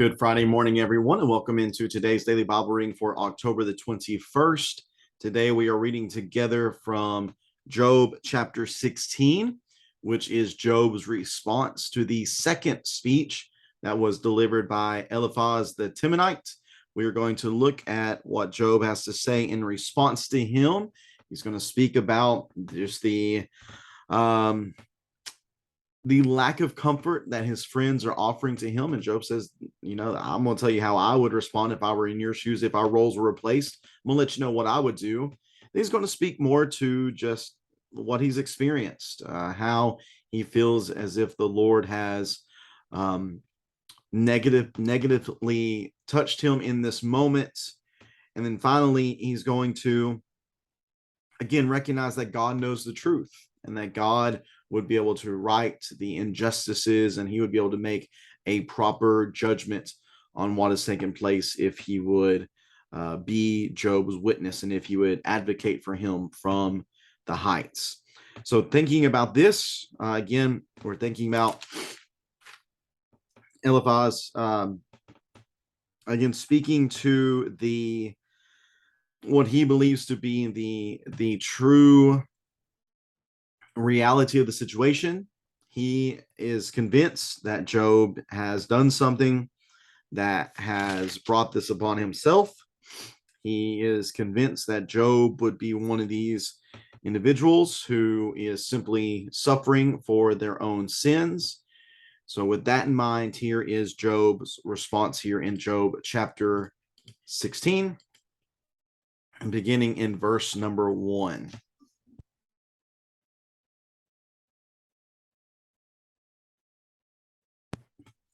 Good Friday morning, everyone, and welcome into today's daily Bible reading for October the 21st. Today we are reading together from Job chapter 16, which is Job's response to the second speech that was delivered by Eliphaz the Temanite. We are going to look at what Job has to say in response to him. He's going to speak about just the lack of comfort that his friends are offering to him. And Job says, I'm going to tell you how I would respond if I were in your shoes, if our roles were replaced. I'm going to let you know what I would do. He's going to speak more to just what he's experienced, how he feels as if the Lord has negatively touched him in this moment. And then finally, he's going to, again, recognize that God knows the truth and that God would be able to right the injustices, and he would be able to make a proper judgment on what has taken place if he would be Job's witness and if he would advocate for him from the heights. So thinking about this, again, we're thinking about Eliphaz, again, speaking to what he believes to be the true reality of the situation. He is convinced that Job has done something that has brought this upon himself. He is convinced that Job would be one of these individuals who is simply suffering for their own sins. So with that in mind, here is Job's response here in Job chapter 16, beginning in verse number 1.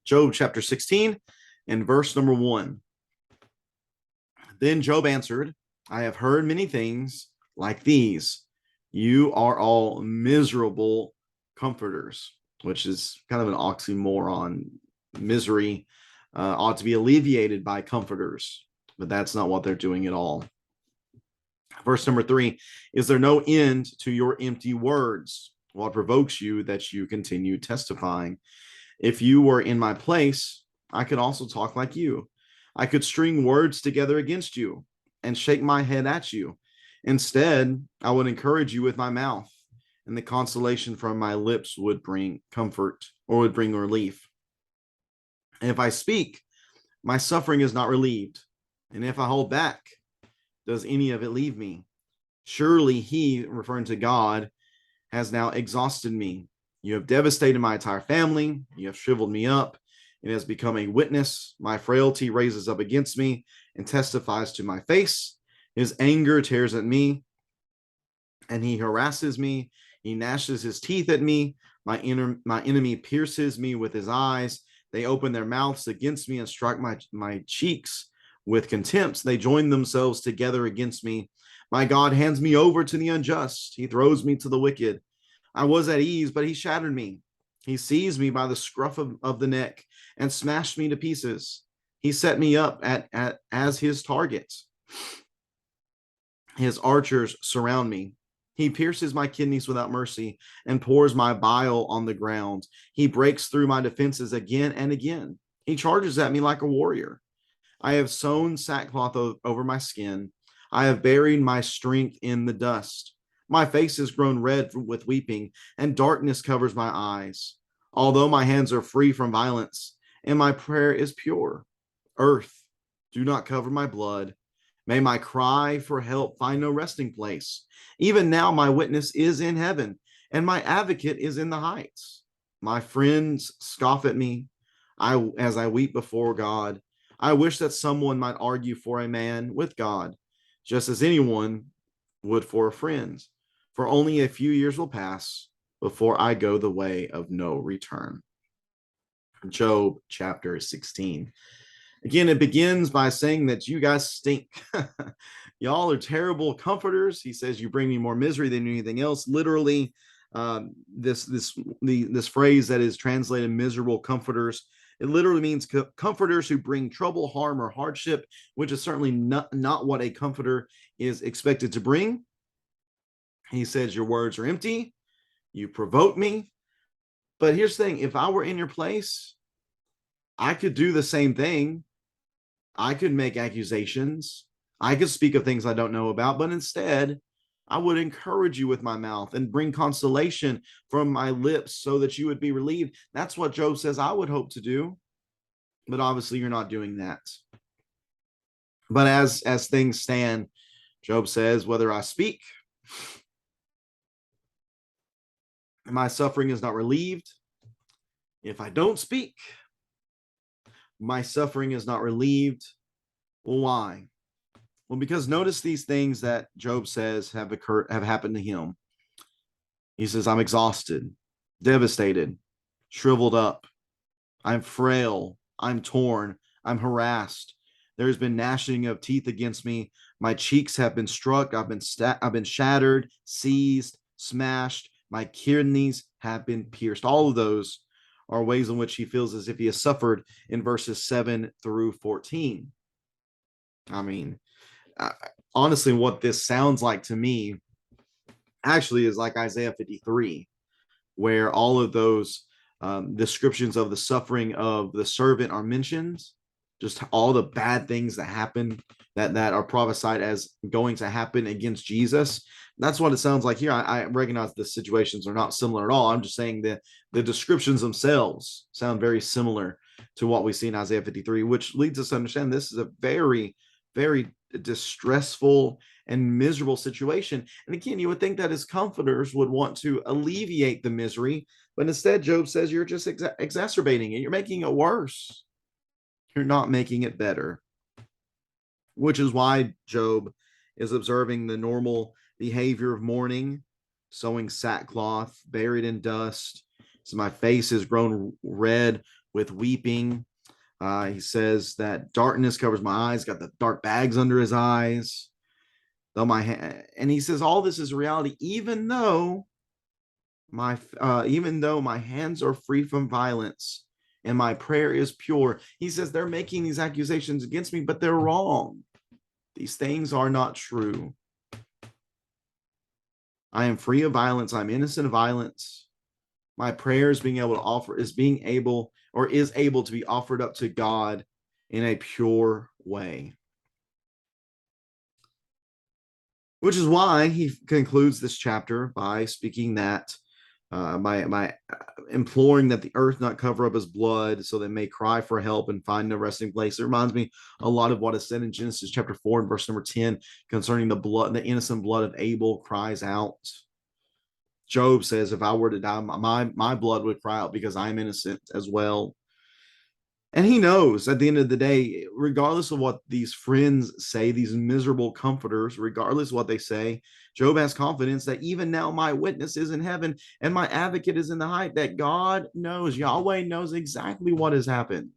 Job chapter 16 and verse number 1. Then Job answered, I have heard many things like these. You are all miserable comforters, which is kind of an oxymoron. Misery ought to be alleviated by comforters, but that's not what they're doing at all. Verse number 3, is there no end to your empty words? What provokes you that you continue testifying? If you were in my place, I could also talk like you. I could string words together against you and shake my head at you. Instead, I would encourage you with my mouth, and the consolation from my lips would bring comfort or would bring relief. And if I speak, my suffering is not relieved. And if I hold back, does any of it leave me? Surely he, referring to God, has now exhausted me. You have devastated my entire family. You have shriveled me up. It has become a witness. My frailty raises up against me and testifies to my face. His anger tears at me, and he harasses me. He gnashes his teeth at me. My enemy pierces me with his eyes. They open their mouths against me and strike my cheeks with contempt. They join themselves together against me. My God hands me over to the unjust. He throws me to the wicked. I was at ease, but he shattered me. He seized me by the scruff of the neck and smashed me to pieces. He set me up as his target. His archers surround me. He pierces my kidneys without mercy and pours my bile on the ground. He breaks through my defenses again and again. He charges at me like a warrior. I have sewn sackcloth over my skin. I have buried my strength in the dust. My face has grown red with weeping, and darkness covers my eyes. Although my hands are free from violence, and my prayer is pure. Earth, do not cover my blood. May my cry for help find no resting place. Even now my witness is in heaven, and my advocate is in the heights. My friends scoff at me as I weep before God. I wish that someone might argue for a man with God, just as anyone would for a friend. For only a few years will pass before I go the way of no return. Job chapter 16. Again, it begins by saying that you guys stink. Y'all are terrible comforters. He says you bring me more misery than anything else. Literally, this phrase that is translated miserable comforters, it literally means comforters who bring trouble, harm, or hardship, which is certainly not what a comforter is expected to bring. He says your words are empty. You provoke me. But here's the thing. If I were in your place, I could do the same thing. I could make accusations. I could speak of things I don't know about, but instead, I would encourage you with my mouth and bring consolation from my lips so that you would be relieved. That's what Job says I would hope to do. But obviously, you're not doing that. But as things stand, Job says, whether I speak, my suffering is not relieved. If I don't speak, my suffering is not relieved. Well, why? Well, because notice these things that Job says have happened to him. He says, I'm exhausted, devastated, shriveled up. I'm frail. I'm torn. I'm harassed. There's been gnashing of teeth against me. My cheeks have been struck. I've been shattered, seized, smashed. My kidneys have been pierced. All of those are ways in which he feels as if he has suffered in verses 7 through 14. I mean, honestly, what this sounds like to me actually is like Isaiah 53, where all of those descriptions of the suffering of the servant are mentioned, just all the bad things that happen that are prophesied as going to happen against Jesus. That's what it sounds like here. I recognize the situations are not similar at all. I'm just saying that the descriptions themselves sound very similar to what we see in Isaiah 53, which leads us to understand this is a very, very distressful and miserable situation. And again, you would think that his comforters would want to alleviate the misery, but instead, Job says you're just exacerbating it. You're making it worse. You're not making it better, which is why Job is observing the normal behavior of mourning, sewing sackcloth, buried in dust. So my face has grown red with weeping. He says that darkness covers my eyes, got the dark bags under his eyes. And he says all this is reality, even though my hands are free from violence and my prayer is pure. He says they're making these accusations against me, but they're wrong. These things are not true. I am free of violence. I'm innocent of violence. My prayer is able to be offered up to God in a pure way. Which is why he concludes this chapter by speaking that by imploring that the earth not cover up his blood so they may cry for help and find no resting place. It reminds me a lot of what is said in Genesis chapter 4 and verse number 10 concerning the innocent blood of Abel cries out. Job says, if I were to die, my blood would cry out because I'm innocent as well. And he knows at the end of the day, regardless of what these friends say, these miserable comforters, regardless of what they say, Job has confidence that even now my witness is in heaven and my advocate is in the height, that God knows, Yahweh knows exactly what has happened.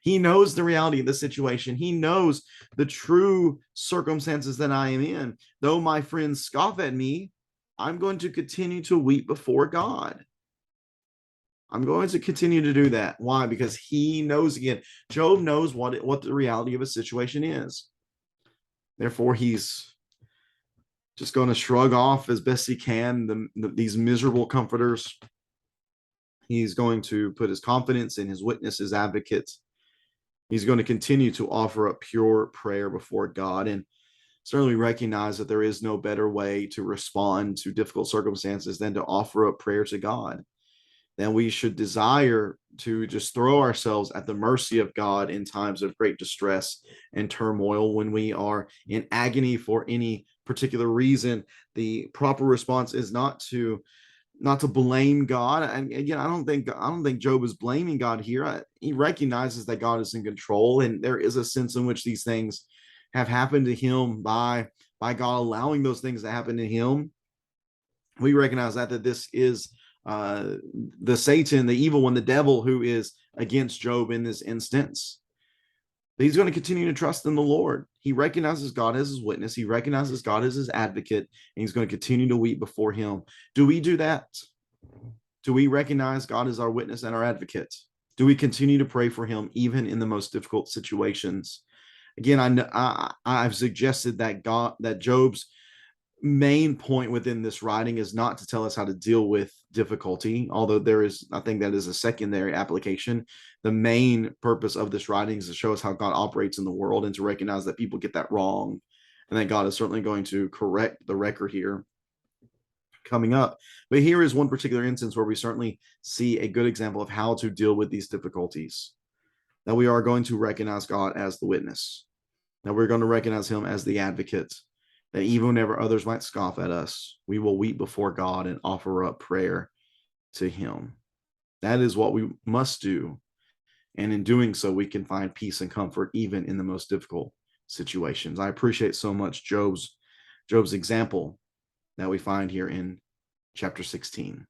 He knows the reality of the situation. He knows the true circumstances that I am in. Though my friends scoff at me, I'm going to continue to weep before God. I'm going to continue to do that. Why? Because he knows, again, Job knows what the reality of a situation is. Therefore, he's just going to shrug off as best he can these miserable comforters. He's going to put his confidence in his witness, his advocate. He's going to continue to offer up pure prayer before God, and certainly recognize that there is no better way to respond to difficult circumstances than to offer up prayer to God. Then we should desire to just throw ourselves at the mercy of God in times of great distress and turmoil. When we are in agony for any particular reason, the proper response is not to blame God. And again, I don't think Job is blaming God here. He recognizes that God is in control, and there is a sense in which these things have happened to him by God allowing those things to happen to him. We recognize that this is the Satan, the evil one, the devil who is against Job in this instance. But he's going to continue to trust in the Lord. He recognizes God as his witness. He recognizes God as his advocate, and he's going to continue to weep before him. Do we do that? Do we recognize God as our witness and our advocate? Do we continue to pray for him even in the most difficult situations? Again, I've suggested that Job's main point within this writing is not to tell us how to deal with difficulty, although there is, I think that is a secondary application. The main purpose of this writing is to show us how God operates in the world and to recognize that people get that wrong, and that God is certainly going to correct the record here coming up. But here is one particular instance where we certainly see a good example of how to deal with these difficulties. That we are going to recognize God as the witness, that we're going to recognize him as the advocate, that even whenever others might scoff at us, we will weep before God and offer up prayer to him. That is what we must do. And in doing so, we can find peace and comfort even in the most difficult situations. I appreciate so much Job's example that we find here in chapter 16.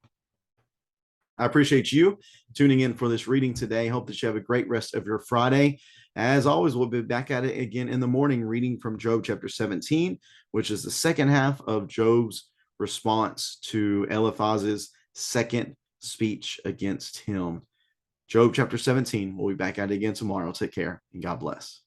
I appreciate you tuning in for this reading today. Hope that you have a great rest of your Friday. As always, we'll be back at it again in the morning, reading from Job chapter 17, which is the second half of Job's response to Eliphaz's second speech against him. Job chapter 17. We'll be back at it again tomorrow. Take care and God bless.